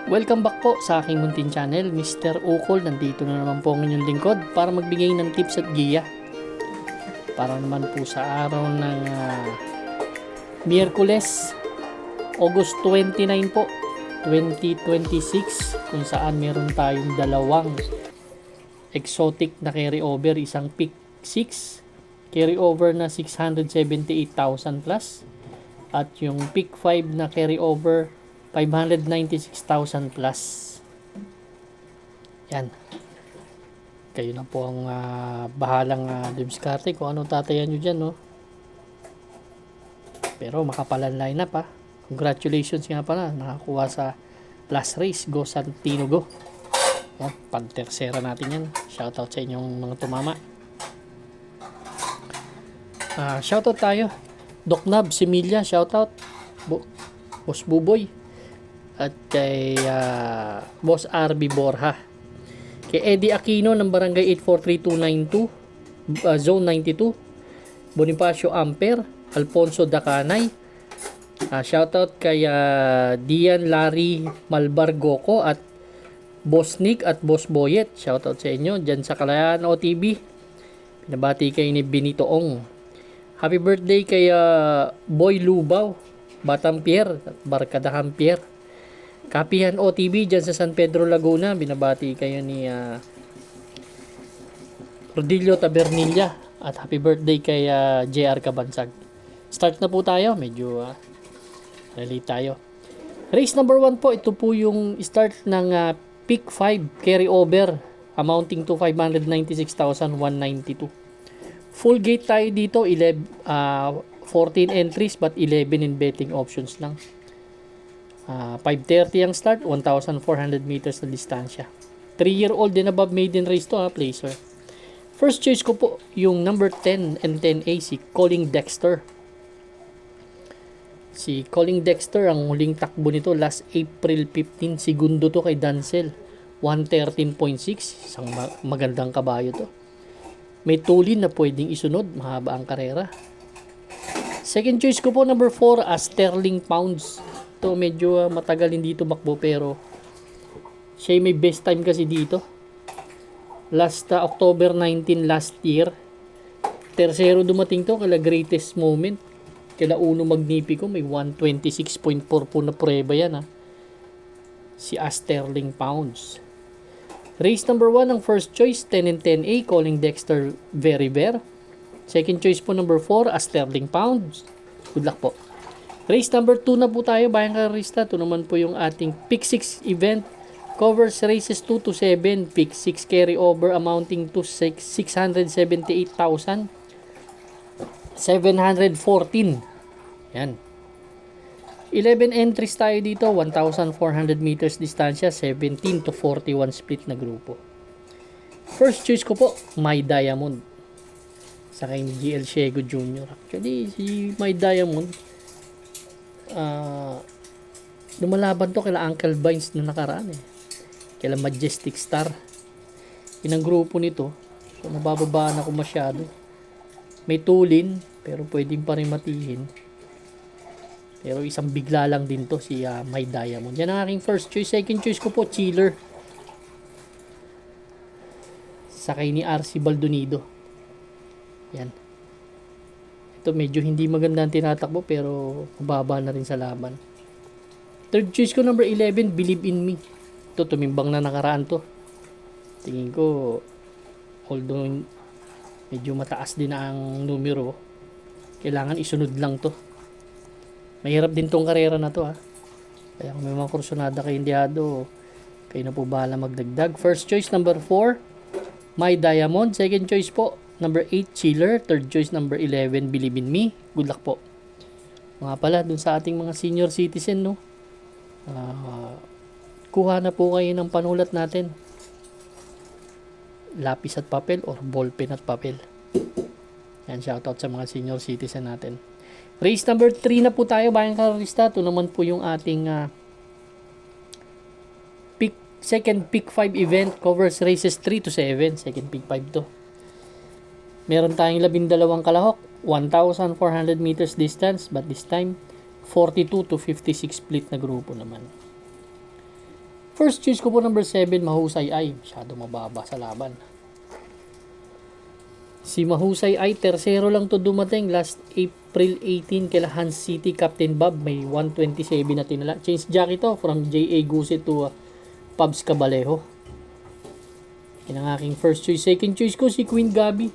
Welcome back po sa aking muntin channel, Mr. Ukol. Nandito na naman po ang inyong lingkod para magbigay ng tips at giya. Para naman po sa araw ng Miyerkules, August 29 po, 2026, kung saan meron tayong dalawang exotic na carry over, isang pick 6, carry over na 678,000 plus, at yung pick 5 na carry over 596,000 plus. Yan. Kayo na po ang bahalang dumiskarte kung anong tatayan nyo dyan, no? Pero makapalan lineup, ha. Congratulations nga pala. Nakakuha sa last race. Go Santino, go. Yan. Pantersera natin yan. Shoutout sa inyong mga tumama. Shoutout tayo. Doc Nab, Similia, shoutout. Boss Buboy. At kay Boss RB Borja. Kay Eddie Aquino ng Barangay 843292, Zone 92. Bonifacio Amper, Alfonso Dacanay. Shoutout kay Dian Larry Malbar Goko at Boss Nick at Boss Boyet. Shoutout sa inyo dyan sa Kalayaan OTB. Pinabati kayo ni Benito Ong. Happy birthday kay Boy Lubaw, Batang Pierre at Barkadahan Pierre. Kapihan OTB dyan sa San Pedro, Laguna. Binabati kayo ni Rodilio Tabernilla. At happy birthday kay JR Kabansag. Start na po tayo. Medyo relate tayo. Race number 1 po. Ito po yung start ng pick 5 carry over amounting to 596,192. Full gate tayo dito. 14 entries but 11 in betting options lang. 5:30 ang start, 1,400 meters na distansya. 3-year-old and above maiden race to, placer. First choice ko po yung number 10 and 10A, si Colin Dexter. Si Colin Dexter, ang huling takbo nito last April 15, segundo to kay Dancel, 113.6, isang magandang kabayo to. May tulin na pwedeng isunod, mahaba ang karera. Second choice ko po number 4, Sterling Pounds. Ito medyo matagal hindi tumakbo pero siya may best time kasi dito. Last October 19 last year. Tercero dumating to kala greatest moment. Kala Uno Magnifico may 126.4 po na prueba yan, ha. Si Sterling Pounds. Race number 1 ang first choice 10 and 10A Calling Dexter Very Bear. Second choice po number 4 Sterling Pounds. Good luck po. Race number 2 na po tayo, bayang karista. Ito naman po yung ating pick 6 event. Covers races 2 to 7. Pick 6 carry over amounting to 678,714. Yan. 11 entries tayo dito. 1,400 meters distansya. 17 to 41 split na grupo. First choice ko po, My Diamond. Sa kay GL Shego Jr. Actually, si My Diamond, lumalaban to kila Uncle Vines na nakaraan, kila Majestic Star. Inang grupo nito, so nabababaan ako masyado. May tulin pero pwedeng pa rin matihin, pero isang bigla lang din to, si My Diamond. Yan ang aking first choice. Second choice ko po, Chiller, sakay ni RC Baldonido. Yan. Ito medyo hindi maganda ang tinatakbo pero mababa na rin sa laban. Third choice ko number 11, Believe in Me. Ito tumimbang na nakaraan to. Tingin ko although medyo mataas din ang numero, kailangan isunod lang to. Mahirap din tong karera na to, ha. Kaya kung may mga kursunada kay Indiado, kayo na po bahala magdagdag. First choice number 4, My Diamond. Second choice po number 8, Chiller. Third choice, number 11, Believe in Me. Good luck po. Mga pala, dun sa ating mga senior citizen, no? Kuha na po kayo ng panulat natin. Lapis at papel or ballpen at papel. Yan, shoutout sa mga senior citizen natin. Race number 3 na po tayo, bayang karista. Ito naman po yung ating second pick 5 event. Covers races 3 to 7. Second pick 5 to. Meron tayong 12 kalahok, 1,400 meters distance, but this time 42 to 56 split na grupo naman. First choice ko po number 7, Mahusay Ay. Masyado mababa sa laban. Si Mahusay Ay, tersero lang to dumating. Last April 18 kila Hans City Captain Bob. May 127 na tinala. Change jockey to from J.A. Guse to Pabs Cabalejo. Yan ang aking first choice. Second choice ko si Queen Gabi.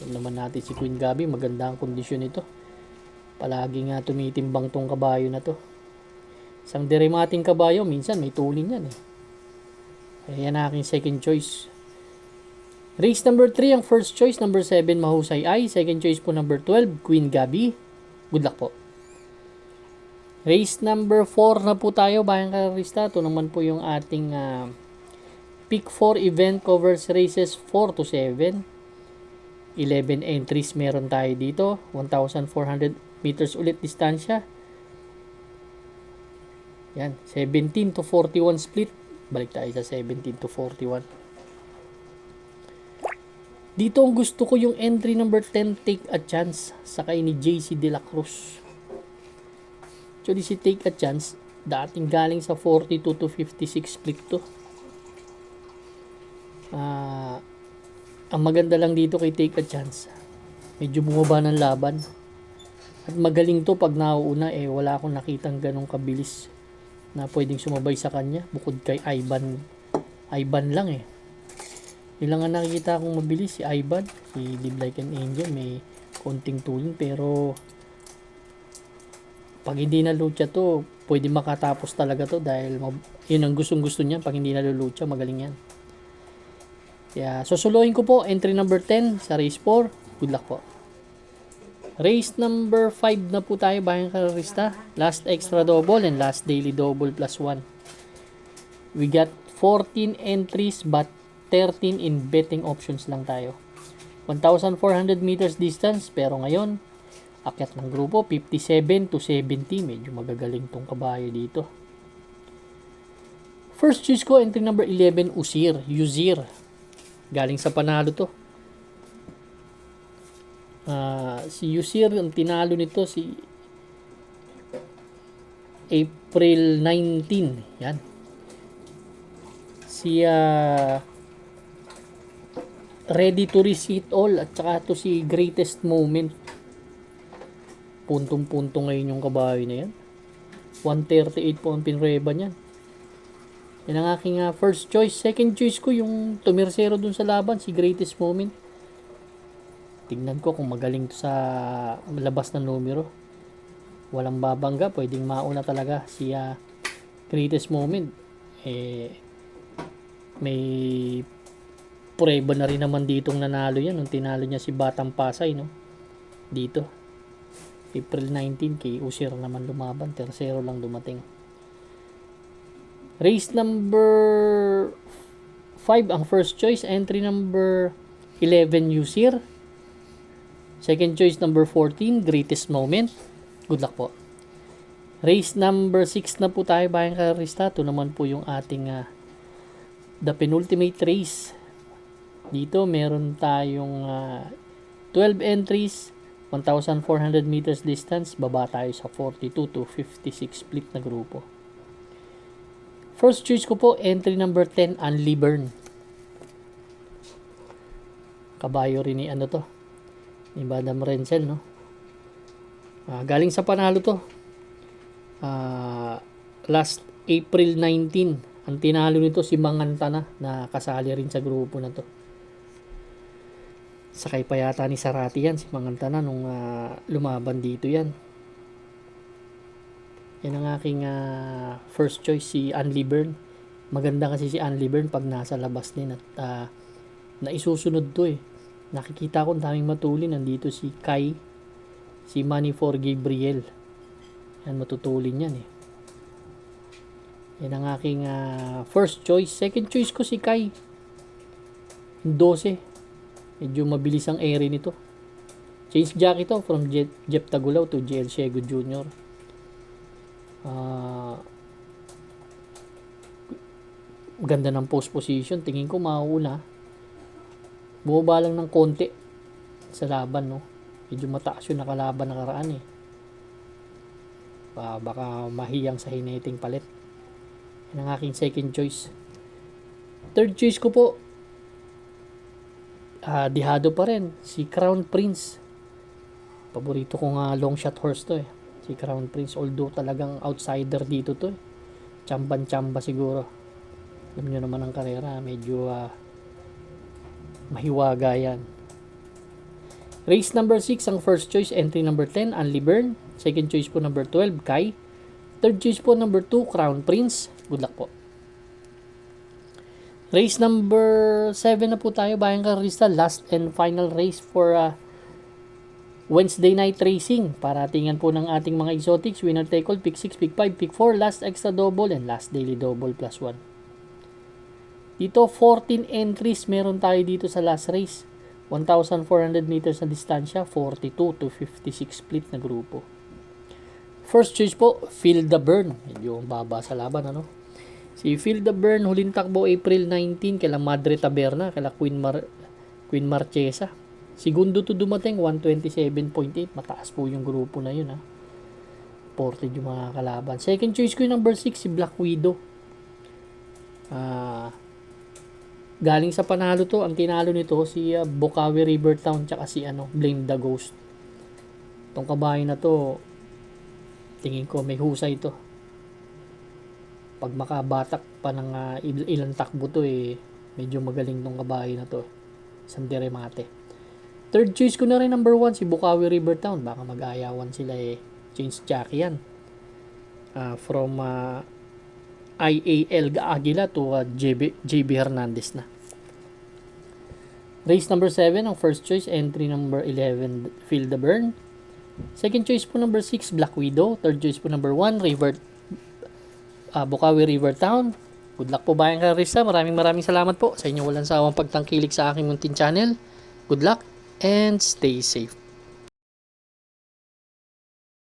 Alam naman natin si Queen Gabi. Maganda ang kondisyon nito. Palagi nga tumitimbang tong kabayo na to. Isang deremating kabayo, minsan may tulin yan eh. Ayan ang aking second choice. Race number 3 ang first choice, number 7 Mahusay Ay. Second choice po number 12, Queen Gabi. Good luck po. Race number 4 na po tayo, bayang karista. Ito naman po yung ating Pick 4 event covers races 4 to 7. 11 entries meron tayo dito. 1,400 meters ulit distansya. Yan, 17 to 41 split. Balik tayo sa 17 to 41. Dito ang gusto ko yung entry number 10, Take a Chance, sakay ni JC De La Cruz. Actually, si Take a Chance, dating galing sa 42 to 56 split to. Ang maganda lang dito kay Take a Chance, medyo bumaba ng laban. At magaling to pag nauuna, wala akong nakitang ganong kabilis na pwedeng sumabay sa kanya. Bukod kay Ivan lang eh. Ilang nga nakikita akong mabilis, si Ivan, si Live Like an Angel, may konting tulin. Pero pag hindi na lucha to, pwede makatapos talaga to dahil yun ang gustong-gusto niya. Pag hindi na lucha, magaling yan. Kaya susuluhin ko po entry number 10 sa race 4. Good luck po. Race number 5 na po tayo, bayang karista. Last extra double and last daily double plus 1. We got 14 entries but 13 in betting options lang tayo. 1,400 meters distance, pero ngayon akyat ng grupo 57 to 70. Medyo magagaling tong kabayo dito. First choice ko, entry number 11, Uzir. Galing sa panalo to. Si Uzir, ang tinalo nito si April 19. Yan. Si Ready to Receive All at saka to si Greatest Moment. Puntong-punto ngayon yung kabayo na yan. 138 po ang pinreba niyan. Yan ang aking first choice. Second choice ko yung tumersero dun sa laban, si Greatest Moment. Tingnan ko kung magaling to sa labas ng numero. Walang babangga, pwedeng mauna talaga si Greatest Moment. May prueba na rin naman ditong nanalo yan nung tinalo niya si Batang Pasay, no? Dito April 19 kay Uzir naman lumaban, tersero lang dumating. Race number 5 ang first choice, entry number 11 Uzir. Second choice number 14, Greatest Moment. Good luck po. Race number 6 na po tayo, bayang karista. Ito naman po yung ating the penultimate race. Dito meron tayong 12 entries, 1,400 meters distance. Baba tayo sa 42 to 56 split na grupo. First choice ko po, entry number 10, Unleburn. Kabayo rin ni ni Madam Renzel, no? Galing sa panalo to. Last April 19, ang tinalo nito si Mangantana na kasali rin sa grupo na to. Sakay pa yata ni Sarati yan, si Mangantana, nung lumaban dito yan. Yan ang aking first choice, si Unleburn. Maganda kasi si Unleburn pag nasa labas din at naisusunod to eh. Nakikita ko ang daming matulin. Nandito si Kai, si Manny for Gabriel. Yan, matutulin yan eh. Yan ang aking first choice. Second choice ko si Kai, 12. Medyo mabilis ang ere nito. Change jockey to from Jeff Tagulaw to JL Shego Jr. Ganda ng post position. Tingin ko mauuna. Bumaba lang ng konti sa laban, no? Medyo mataas yung nakalaban nakaraan eh. Baka mahiyang sa hineting palit. Yan ang aking second choice. Third choice ko po, dihado pa rin, si Crown Prince. Paborito ko nga long shot horse to eh. Si Crown Prince, although talagang outsider dito to eh. Chamban-chamba siguro. Alam nyo naman ang karera, medyo mahiwaga yan. Race number 6, ang first choice, entry number 10, Unli Burn. Second choice po number 12, Kai. Third choice po number 2, Crown Prince. Good luck po. Race number 7 na po tayo, Bayang Karista. Last and final race for Wednesday night racing. Para tingnan po ng ating mga exotics. Winner take all, pick 6, pick 5, pick 4, last extra double, and last daily double plus 1. Dito, 14 entries meron tayo dito sa last race. 1,400 meters na distansya, 42 to 56 split na grupo. First choice po, Feel the Burn. Medyo baba sa laban, ano? Si Feel the Burn, huling takbo April 19, kala Madre Taberna, kala Queen Marchesa. Segundo to dumating, 127.8. Mataas po yung grupo na yun, ha? Ported yung mga kalaban. Second choice ko yung number 6, si Black Widow. Galing sa panalo to, ang tinalo nito si Bokawi River Town tsaka si Blame the Ghost. Itong kabayo na to, tingin ko may husay to. Pag makabatak pa ng ilang takbo to medyo magaling tong kabayo na to. Sandere Mate. Third choice ko na rin number 1 si Bokawi River Town. Baka mag-aayawan sila change jack yan. From IAL Aguila to JB Hernandez na. Race number 7, ang first choice, entry number 11, Feel the Burn. Second choice po number 6, Black Widow. Third choice po number 1, Bokawi River Town. Good luck po, Bayang Karista. Maraming salamat po sa inyo walang sawang pagtangkilik sa aking muntin channel. Good luck and stay safe.